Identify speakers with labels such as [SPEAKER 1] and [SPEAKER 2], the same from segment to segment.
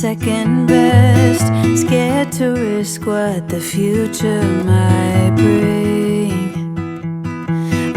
[SPEAKER 1] second best, scared to risk what the future might bring.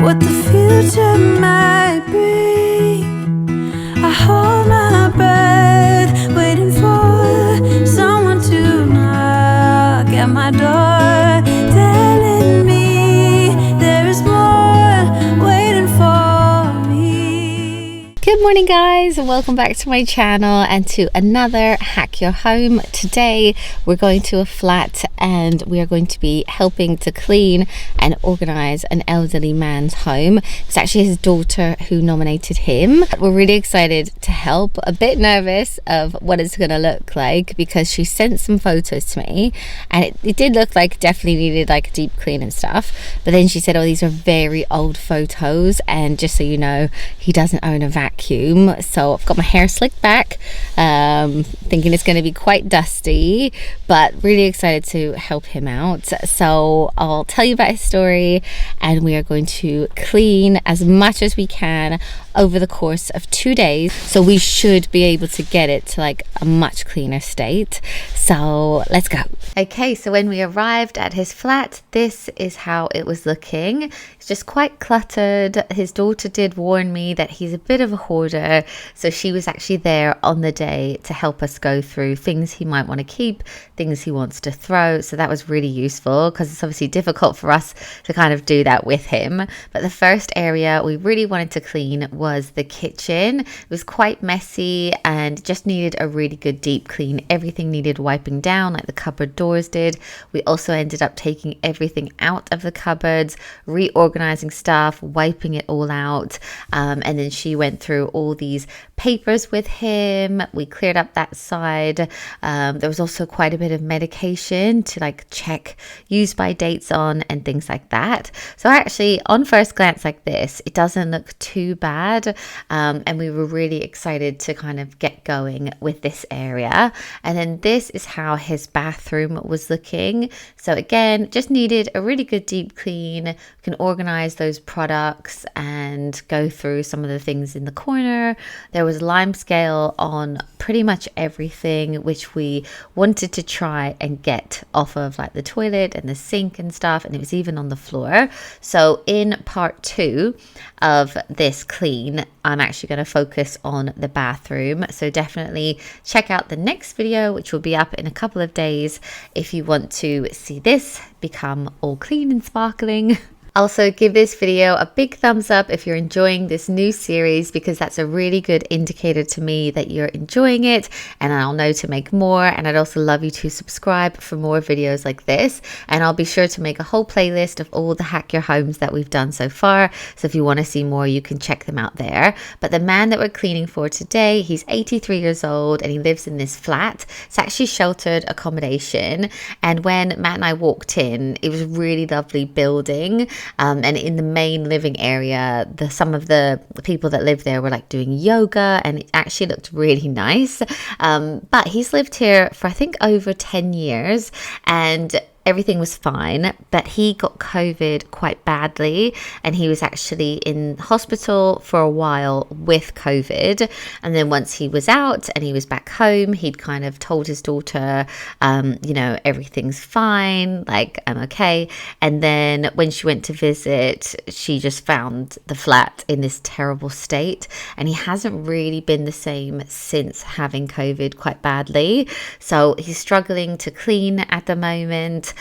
[SPEAKER 1] What the future might bring. I hold my breath, waiting for someone to knock at my door, telling me there is more waiting for me.
[SPEAKER 2] Good morning guys, and welcome back to my channel and to another Hack Your Home. Today we're going to a flat and we are going to be helping to clean and organize an elderly man's home. It's actually his daughter who nominated him. We're really excited to help, a bit nervous of what it's going to look like because she sent some photos to me and it did look like definitely needed like a deep clean and stuff, but then she said, oh, these are very old photos, and just so you know, he doesn't own a vacuum. So I've got my hair slicked back, thinking it's going to be quite dusty, but really excited to help him out. So I'll tell you about his story, and we are going to clean as much as we can over the course of 2 days, so we should be able to get it to like a much cleaner state. So let's go. Okay, so when we arrived at his flat, this is how it was looking. It's just quite cluttered. His daughter did warn me that he's a bit of a hoarder, so she was actually there on the day to help us go through things he might want to keep, things he wants to throw. So that was really useful because it's obviously difficult for us to kind of do that with him. But the first area we really wanted to clean was the kitchen. It was quite messy and just needed a really good deep clean. Everything needed wiping down, like the cupboard doors did. We also ended up taking everything out of the cupboards, reorganizing stuff, wiping it all out, and then she went through all these papers with him. We cleared up that side. There was also quite a bit of medication to like check use by dates on and things like that. So actually, on first glance like this, it doesn't look too bad, and we were really excited to kind of get going with this area. And then this is how his bathroom was looking. So again, just needed a really good deep clean. We can organize those products and go through some of the things in the corner. There was lime scale on pretty much everything, which we wanted to try and get off of like the toilet and the sink and stuff, and it was even on the floor. So in part 2 of this clean, I'm actually going to focus on the bathroom. So definitely check out the next video, which will be up in a couple of days, if you want to see this become all clean and sparkling. Also, give this video a big thumbs up if you're enjoying this new series, because that's a really good indicator to me that you're enjoying it, and I'll know to make more. And I'd also love you to subscribe for more videos like this, and I'll be sure to make a whole playlist of all the Hack Your Homes that we've done so far. So if you want to see more, you can check them out there. But the man that we're cleaning for today, he's 83 years old and he lives in this flat. It's actually sheltered accommodation, and when Matt and I walked in, it was a really lovely building. And in the main living area, some of the people that live there were like doing yoga, and it actually looked really nice. But he's lived here for I think over 10 years, and everything was fine, but he got COVID quite badly, and he was actually in hospital for a while with COVID. And then once he was out and he was back home, he'd kind of told his daughter, everything's fine, like I'm okay. And then when she went to visit, she just found the flat in this terrible state, and he hasn't really been the same since having COVID quite badly. So he's struggling to clean at the moment.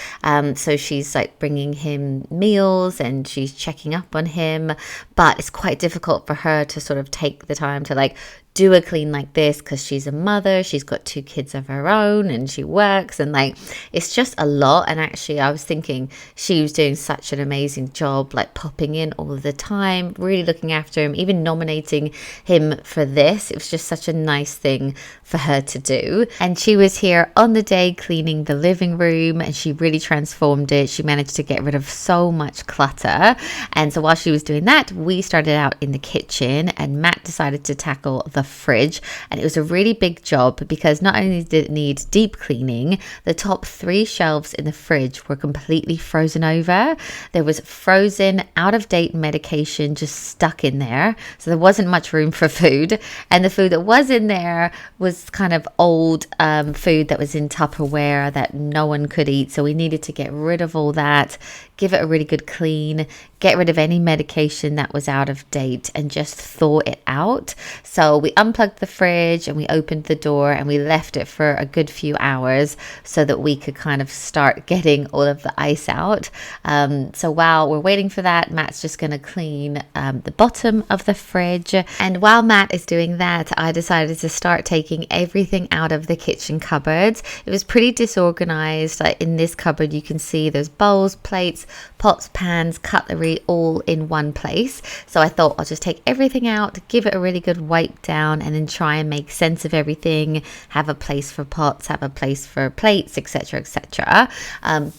[SPEAKER 2] So she's like bringing him meals and she's checking up on him, but it's quite difficult for her to sort of take the time to like do a clean like this, because she's a mother, she's got 2 kids of her own, and she works, and like it's just a lot. And actually I was thinking she was doing such an amazing job, like popping in all the time, really looking after him, even nominating him for this. It was just such a nice thing for her to do. And she was here on the day cleaning the living room, and she really transformed it. She managed to get rid of so much clutter. And so while she was doing that, we started out in the kitchen, and Matt decided to tackle the a fridge, and it was a really big job because not only did it need deep cleaning, the top 3 shelves in the fridge were completely frozen over. There was frozen, out-of-date medication just stuck in there, so there wasn't much room for food, and the food that was in there was kind of old food that was in Tupperware that no one could eat, so we needed to get rid of all that, give it a really good clean, get rid of any medication that was out of date, and just thaw it out. So we unplugged the fridge and we opened the door and we left it for a good few hours so that we could kind of start getting all of the ice out. So while we're waiting for that, Matt's just going to clean the bottom of the fridge. And while Matt is doing that, I decided to start taking everything out of the kitchen cupboards. It was pretty disorganized. Like in this cupboard, you can see there's bowls, plates, pots, pans, cutlery, all in one place. So I thought I'll just take everything out, give it a really good wipe down, and then try and make sense of everything, have a place for pots, have a place for plates, etc, etc.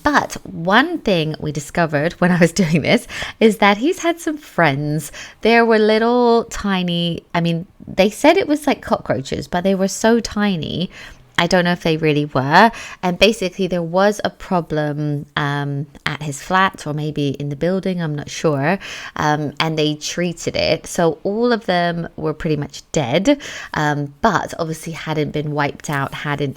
[SPEAKER 2] But one thing we discovered when I was doing this is that he's had some friends. There were little tiny, I mean, they said it was like cockroaches, but they were so tiny, I don't know if they really were. And basically there was a problem at his flat, or maybe in the building, I'm not sure, and they treated it, so all of them were pretty much dead, but obviously hadn't been wiped out, hadn't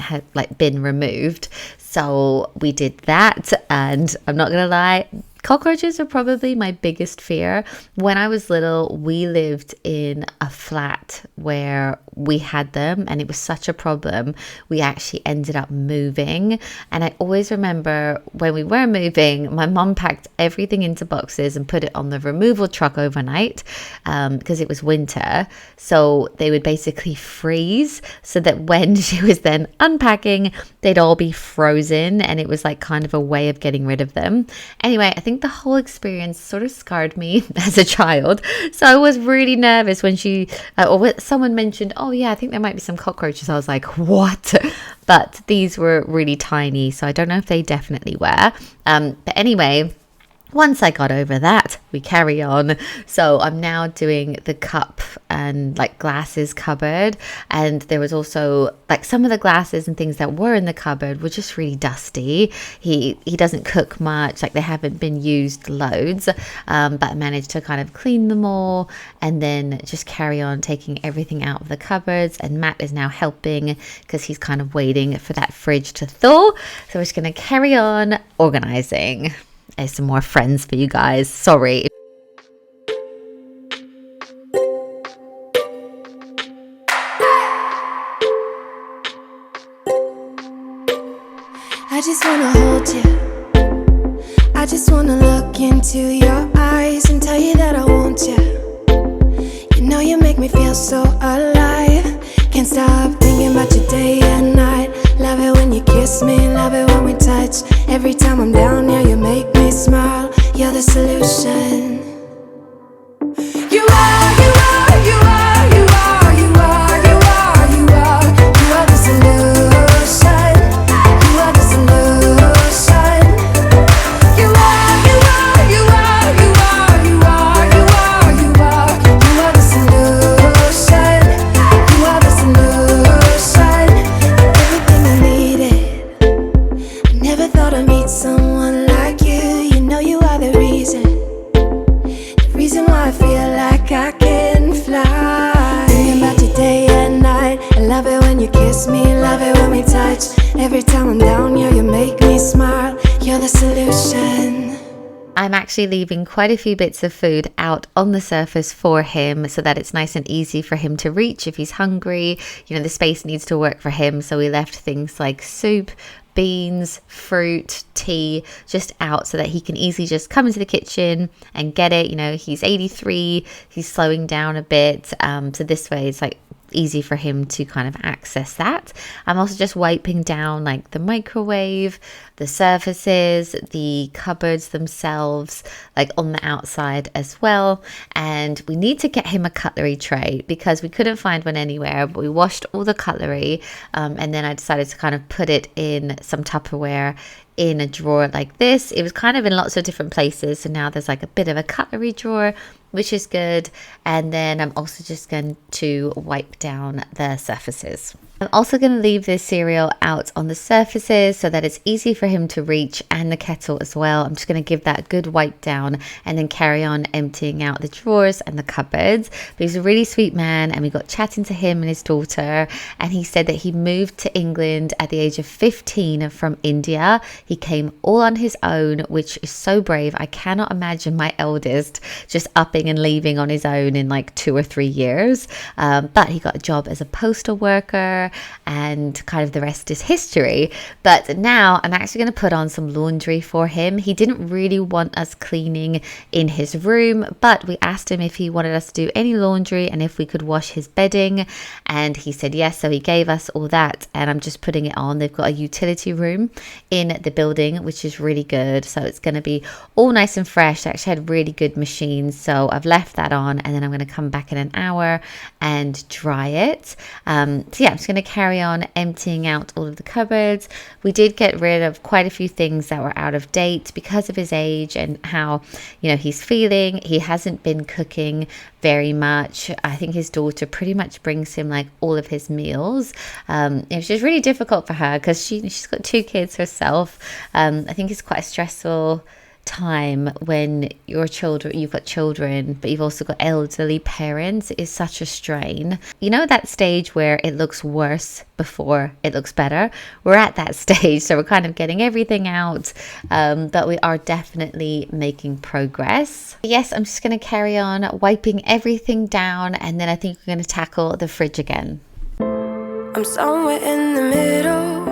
[SPEAKER 2] been removed. So we did that, and I'm not gonna lie, cockroaches are probably my biggest fear. When I was little, we lived in a flat where we had them, and it was such a problem. We actually ended up moving, and I always remember when we were moving, my mum packed everything into boxes and put it on the removal truck overnight because it was winter. So they would basically freeze so that when she was then unpacking, they'd all be frozen, and it was like kind of a way of getting rid of them. Anyway, I think the whole experience sort of scarred me as a child. So I was really nervous when someone mentioned, oh yeah, I think there might be some cockroaches. I was like, what? But these were really tiny, so I don't know if they definitely were. But anyway, once I got over that, we carry on. So I'm now doing the cup and like glasses cupboard, and there was also like some of the glasses and things that were in the cupboard were just really dusty. He doesn't cook much, like they haven't been used loads, but I managed to kind of clean them all and then just carry on taking everything out of the cupboards. And Matt is now helping because he's kind of waiting for that fridge to thaw. So we're just going to carry on organizing. There's some more friends for you guys. Sorry.
[SPEAKER 1] I just wanna hold you. I just wanna look into your eyes and tell you that I want you. You know you make me feel so alive. Can't stop thinking about you day and night. Love it when you kiss me, love it when we touch. Every time I'm down here, you make me smile. You're the solution. You are, you are, you are, you are, you are, you are, you are. You are the solution. You are the solution. You are, you are, you are, you are, you are, you are, you are. You are the solution. You are the solution. Everything I needed. I never thought I'd meet someone like you. You know you are the reason why I feel like I can fly. Thinking about you day and night. I love it when you kiss me, love it when we touch. Every time I'm down here, you make me smile. You're the solution.
[SPEAKER 2] I'm actually leaving quite a few bits of food out on the surface for him so that it's nice and easy for him to reach if he's hungry. You know, the space needs to work for him, so we left things like soup, beans, fruit, tea just out so that he can easily just come into the kitchen and get it. You know, he's 83, he's slowing down a bit, so this way it's like easy for him to kind of access that. I'm also just wiping down like the microwave, the surfaces, the cupboards themselves, like on the outside as well. And we need to get him a cutlery tray because we couldn't find one anywhere, but we washed all the cutlery, and then I decided to kind of put it in some Tupperware in a drawer like this. It was kind of in lots of different places, so now there's like a bit of a cutlery drawer which is good. And then I'm also just going to wipe down the surfaces. I'm also going to leave this cereal out on the surfaces so that it's easy for him to reach, and the kettle as well. I'm just going to give that a good wipe down and then carry on emptying out the drawers and the cupboards. But he's a really sweet man, and we got chatting to him and his daughter, and he said that he moved to England at the age of 15 from India. He came all on his own, which is so brave. I cannot imagine my eldest just upping and leaving on his own in like 2 or 3 years. But he got a job as a postal worker, and kind of the rest is history. But now I'm actually going to put on some laundry for him. He didn't really want us cleaning in his room, but we asked him if he wanted us to do any laundry and if we could wash his bedding, and he said yes, so he gave us all that, and I'm just putting it on. They've got a utility room in the building, which is really good, so it's going to be all nice and fresh. They actually had really good machines, so I've left that on, and then I'm going to come back in an hour and dry it. So yeah, I'm just going to carry on emptying out all of the cupboards. We did get rid of quite a few things that were out of date because of his age and how, you know, he's feeling. He hasn't been cooking very much. I think his daughter pretty much brings him like all of his meals. It's just really difficult for her because she's got 2 kids herself. I think it's quite a stressful time when you've got children, but you've also got elderly parents. Is such a strain. You know, that stage where it looks worse before it looks better. We're at that stage, so we're kind of getting everything out, but we are definitely making progress. Yes, I'm just going to carry on wiping everything down, and then I think we're going to tackle the fridge again.
[SPEAKER 1] I'm somewhere in the middle,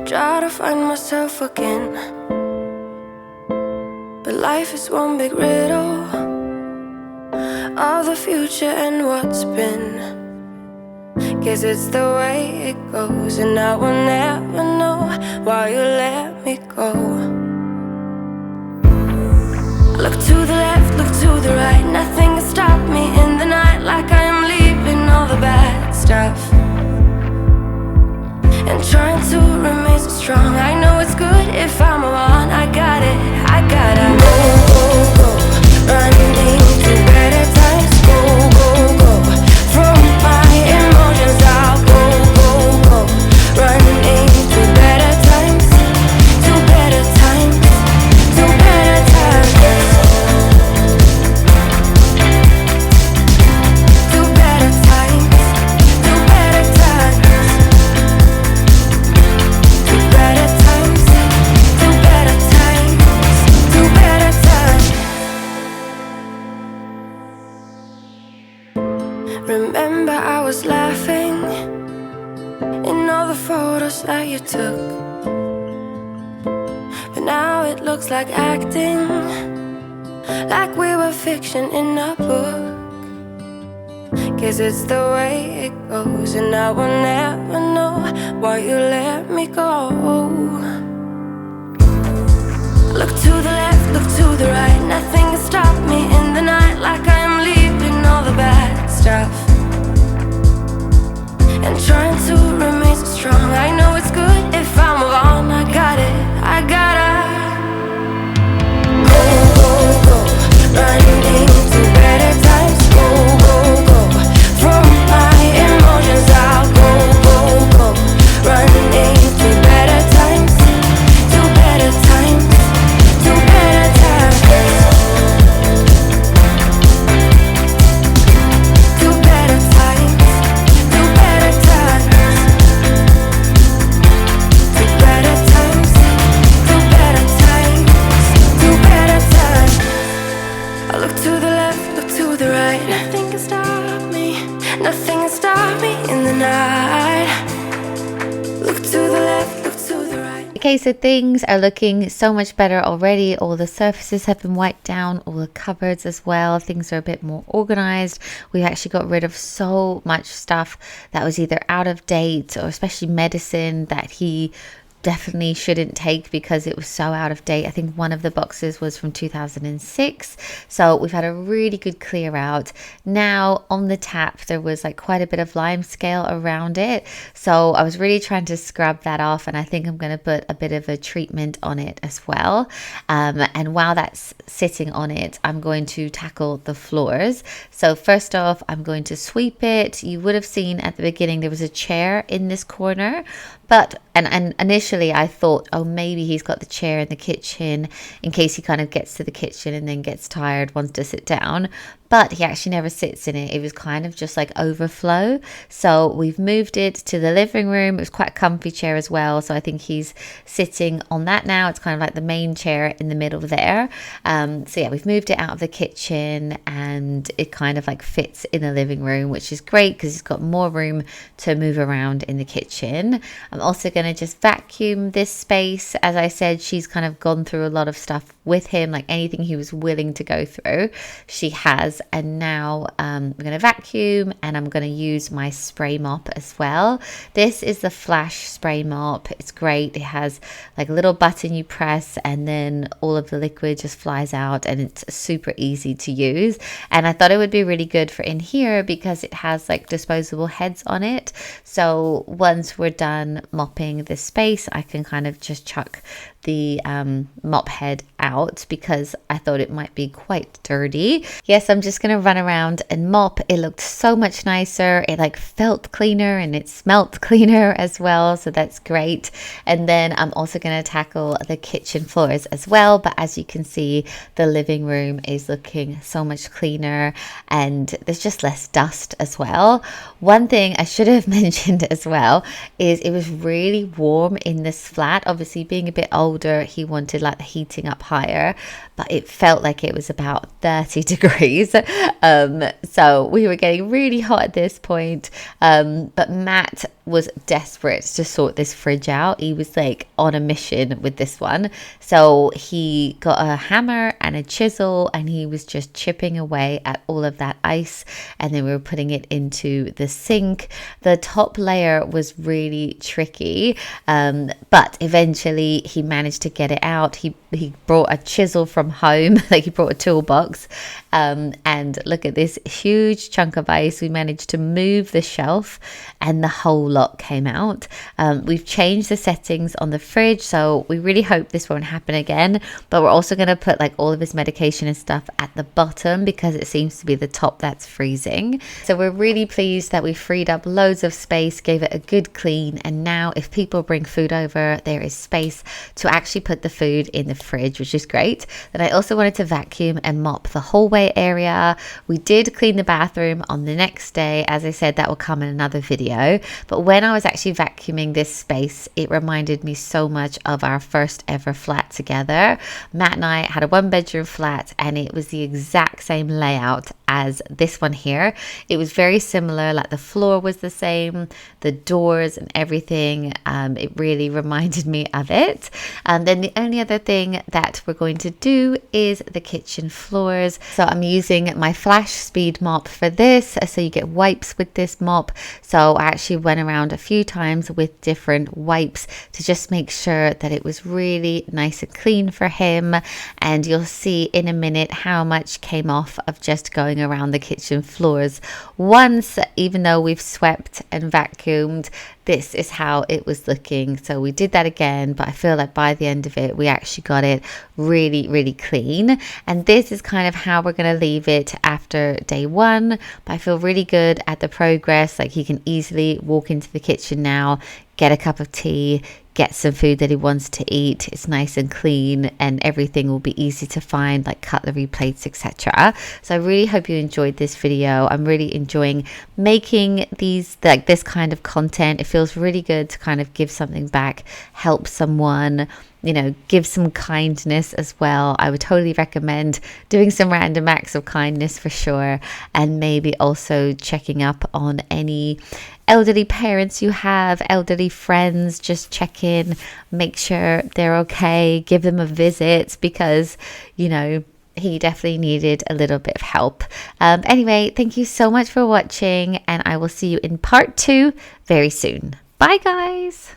[SPEAKER 1] try to find myself again. But life is one big riddle of the future and what's been. Guess it's the way it goes, and I will never know why you let me go. Look to the left, look to the right, nothing can stop me in the night, like I am leaving all the bad stuff and trying to remain so strong. I know it's good if I'm alone. I got it, I gotta go, go, go, running into better times. Go, go, go, from my emotions I'll go, go, go, running into better times, to better times, to better times, to better times, to better times. Remember I was laughing in all the photos that you took, but now it looks like acting, like we were fiction in a book. Guess it's the way it goes, and I will never know why you let me go. Look to the left, look to the right, nothing can stop me in the night, like I am leaving all the bad stuff and trying to remain so strong. I know it's good if I'm alone. I got it, I gotta go, go, go, running into better times. Go, go, go, from my emotions I'll go, go, go, running into better times, to better times, to better times, to better times, to better times, to better times, to better times, to better times. I look to the left, look to the right, nothing can stop me, nothing can stop me in the night. Look to the left, look to the right.
[SPEAKER 2] Okay, so things are looking so much better already. All the surfaces have been wiped down, all the cupboards as well. Things are a bit more organized. We actually got rid of so much stuff that was either out of date, or especially medicine that he definitely shouldn't take because it was so out of date. I think one of the boxes was from 2006. So we've had a really good clear out. Now on the tap, there was like quite a bit of lime scale around it. So I was really trying to scrub that off, and I think I'm going to put a bit of a treatment on it as well. And while that's sitting on it, I'm going to tackle the floors. So first off, I'm going to sweep it. You would have seen at the beginning there was a chair in this corner, but and initially I thought, oh, maybe he's got the chair in the kitchen in case he kind of gets to the kitchen and then gets tired, wants to sit down. But he actually never sits in it. It was kind of just like overflow. So we've moved it to the living room. It was quite a comfy chair as well. So I think he's sitting on that now. It's kind of like the main chair in the middle there. So yeah, we've moved it out of the kitchen and it kind of like fits in the living room, which is great because he's got more room to move around in the kitchen. I'm also going to just vacuum this space. As I said, she's kind of gone through a lot of stuff with him, like anything he was willing to go through, she has. And now I'm going to vacuum and I'm going to use my spray mop as well. This is the Flash spray mop. It's great. It has like a little button you press and then all of the liquid just flies out, and it's super easy to use. And I thought it would be really good for in here because it has like disposable heads on it. So once we're done mopping this space, I can kind of just chuck the mop head out because I thought it might be quite dirty. Yes, I'm just gonna run around and mop. It looked so much nicer. It like felt cleaner and it smelt cleaner as well, so that's great. And then I'm also gonna tackle the kitchen floors as well, but as you can see, the living room is looking so much cleaner and there's just less dust as well. One thing I should have mentioned as well is it was really warm in this flat. Obviously being a bit older, he wanted like the heating up higher, but it felt like it was about 30 degrees. So we were getting really hot at this point. But Matt was desperate to sort this fridge out. He was like on a mission with this one. So he got a hammer and a chisel and he was just chipping away at all of that ice. And then we were putting it into the sink. The top layer was really tricky. But eventually he managed to get it out. He brought a chisel from home, like he brought a toolbox. And look at this huge chunk of ice. We managed to move the shelf and the whole lot came out. We've changed the settings on the fridge, so we really hope this won't happen again. But we're also going to put like all of his medication and stuff at the bottom because it seems to be the top that's freezing. So we're really pleased that we freed up loads of space, gave it a good clean, and now if people bring food over, there is space to actually put the food in the fridge, which is great. Then I also wanted to vacuum and mop the hallway area. We did clean the bathroom on the next day. As I said, that will come in another video. But when I was actually vacuuming this space, it reminded me so much of our first ever flat together. Matt and I had a 1-bedroom flat and it was the exact same layout as this one here. It was very similar, like the floor was the same, the doors and everything. It really reminded me of it. And then the only other thing that we're going to do is the kitchen floors. So I'm using my Flash speed mop for this. So you get wipes with this mop. So I actually went around a few times with different wipes to just make sure that it was really nice and clean for him. And you'll see in a minute how much came off of just going around the kitchen floors once. Even though we've swept and vacuumed, this is how it was looking. So we did that again, but I feel like by the end of it, we actually got it really, really clean. And this is kind of how we're going to leave it after day 1. But I feel really good at the progress. Like he can easily walk into the kitchen now, get a cup of tea, get some food that he wants to eat. It's nice and clean and everything will be easy to find, like cutlery, plates, etc. So I really hope you enjoyed this video. I'm really enjoying making these, like this kind of content. It feels really good to kind of give something back, help someone, you know, give some kindness as well. I would totally recommend doing some random acts of kindness for sure, and maybe also checking up on any elderly parents you have, elderly friends. Just check in, make sure they're okay, give them a visit because, you know, he definitely needed a little bit of help. Anyway, thank you so much for watching and I will see you in part 2 very soon. Bye guys.